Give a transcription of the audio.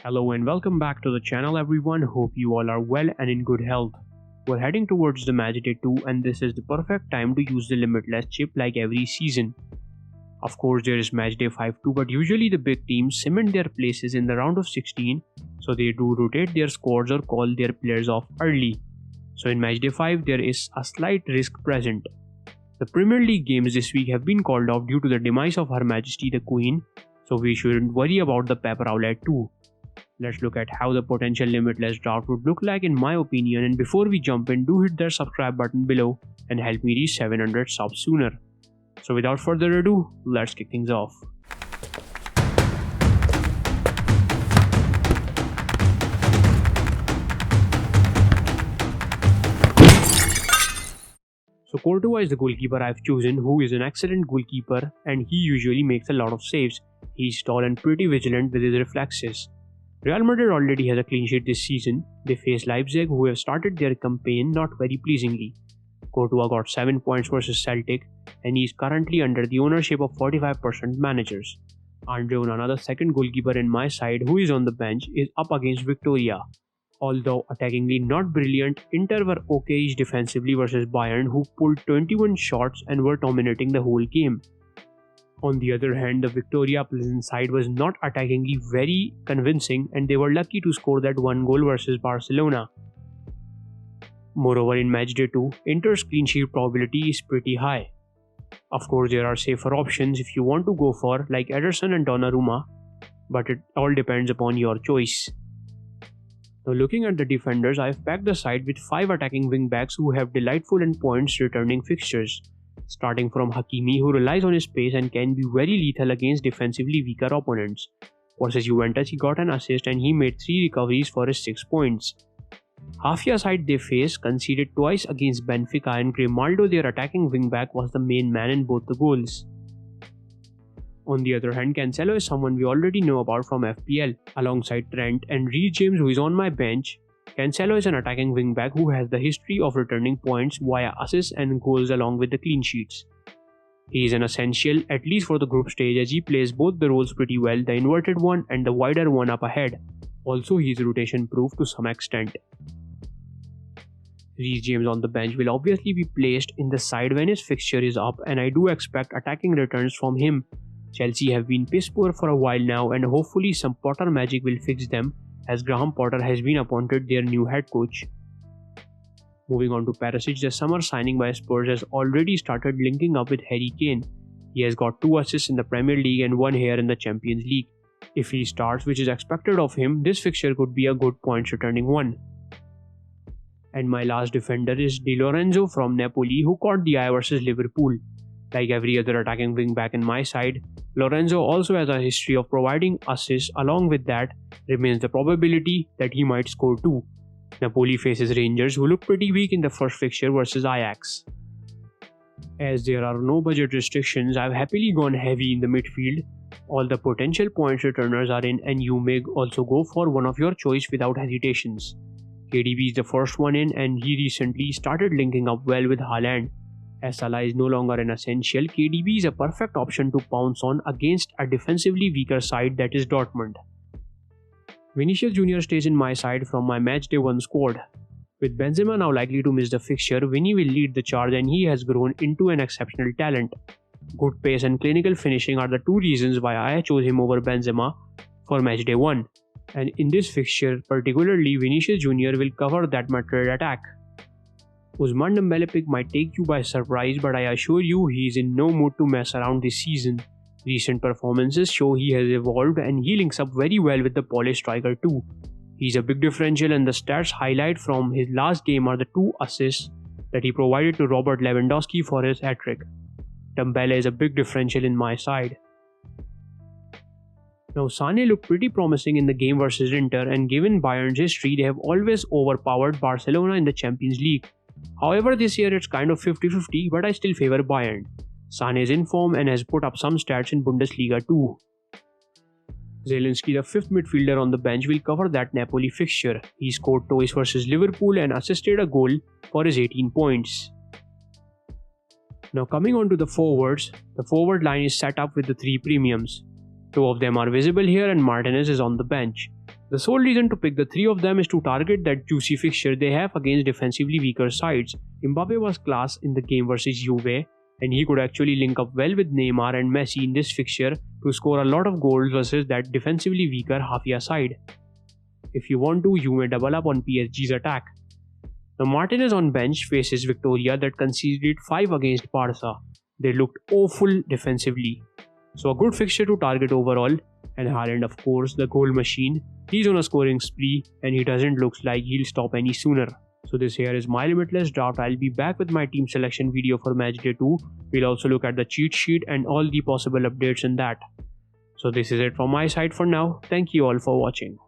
Hello and welcome back to the channel everyone, hope you all are well and in good health. We're heading towards the matchday 2 and this is the perfect time to use the limitless chip like every season. Of course there is matchday 5 too, but usually the big teams cement their places in the round of 16, so they do rotate their squads or call their players off early. So in matchday 5 there is a slight risk present. The Premier League games this week have been called off due to the demise of Her Majesty the Queen, so we shouldn't worry about the paper outlet too. Let's look at how the potential limitless draft would look like in my opinion, and before we jump in, do hit that subscribe button below and help me reach 700 subs sooner. So without further ado, let's kick things off. So Courtois is the goalkeeper I've chosen, who is an excellent goalkeeper and he usually makes a lot of saves. He's tall and pretty vigilant with his reflexes. Real Madrid already has a clean sheet this season. They face Leipzig, who have started their campaign not very pleasingly. Courtois got 7 points versus Celtic and he is currently under the ownership of 45% managers. Andre Onana, the second goalkeeper in my side who is on the bench, is up against Victoria. Although attackingly not brilliant, Inter were okay defensively versus Bayern, who pulled 21 shots and were dominating the whole game. On the other hand, the Victoria Pleasant side was not attackingly very convincing and they were lucky to score that one goal versus Barcelona. Moreover, in matchday 2, Inter's clean sheet probability is pretty high. Of course, there are safer options if you want to go for, like Ederson and Donnarumma, but it all depends upon your choice. Now looking at the defenders, I have packed the side with 5 attacking wing backs who have delightful and points returning fixtures. Starting from Hakimi, who relies on his pace and can be very lethal against defensively weaker opponents. Versus Juventus, he got an assist and he made 3 recoveries for his 6 points. Hafia side they faced conceded twice against Benfica and Grimaldo, their attacking wingback, was the main man in both the goals. On the other hand, Cancelo is someone we already know about from FPL. Alongside Trent and Reece James, who is on my bench, Cancelo is an attacking wingback who has the history of returning points via assists and goals along with the clean sheets. He is an essential, at least for the group stage, as he plays both the roles pretty well, the inverted one and the wider one up ahead. Also, he is rotation proof to some extent. Reece James on the bench will obviously be placed in the side when his fixture is up, and I do expect attacking returns from him. Chelsea have been piss poor for a while now and hopefully some Potter magic will fix them, as Graham Potter has been appointed their new head coach. Moving on to Perisic, the summer signing by Spurs has already started linking up with Harry Kane. He has got 2 assists in the Premier League and 1 here in the Champions League. If he starts, which is expected of him, this fixture could be a good points returning one. And my last defender is Di Lorenzo from Napoli, who caught the eye versus Liverpool. Like every other attacking wingback in my side, Lorenzo also has a history of providing assists. Along with that, remains the probability that he might score too. Napoli faces Rangers, who look pretty weak in the first fixture versus Ajax. As there are no budget restrictions, I've happily gone heavy in the midfield. All the potential points returners are in and you may also go for one of your choice without hesitations. KDB is the first one in and he recently started linking up well with Haaland. As Salah is no longer an essential, KDB is a perfect option to pounce on against a defensively weaker side that is Dortmund. Vinicius Jr. stays in my side from my matchday 1 squad. With Benzema now likely to miss the fixture, Vinny will lead the charge and he has grown into an exceptional talent. Good pace and clinical finishing are the 2 reasons why I chose him over Benzema for matchday 1. And in this fixture, particularly Vinicius Jr. will cover that Madrid attack. Ousmane Dembele pick might take you by surprise, but I assure you he is in no mood to mess around this season. Recent performances show he has evolved and he links up very well with the Polish striker too. He's a big differential and the stats highlight from his last game are the 2 assists that he provided to Robert Lewandowski for his hat-trick. Dembele is a big differential in my side. Now Sané looked pretty promising in the game versus Inter, and given Bayern's history, they have always overpowered Barcelona in the Champions League. However, this year it's kind of 50-50, but I still favor Bayern. Sané is in form and has put up some stats in Bundesliga too. Zelinski, the 5th midfielder on the bench, will cover that Napoli fixture. He scored twice versus Liverpool and assisted a goal for his 18 points. Now coming on to the forwards, the forward line is set up with the 3 premiums. 2 of them are visible here and Martinez is on the bench. The sole reason to pick the three of them is to target that juicy fixture they have against defensively weaker sides. Mbappe was class in the game versus Juve, and he could actually link up well with Neymar and Messi in this fixture to score a lot of goals versus that defensively weaker Hafia side. If you want to, you may double up on PSG's attack. The Martinez on bench faces Victoria that conceded 5 against Barca. They looked awful defensively. So a good fixture to target overall. And Haaland, of course, the goal machine. He's on a scoring spree and he doesn't look like he'll stop any sooner. So this here is my limitless draft. I'll be back with my team selection video for match day 2. We'll also look at the cheat sheet and all the possible updates in that. So this is it from my side for now. Thank you all for watching.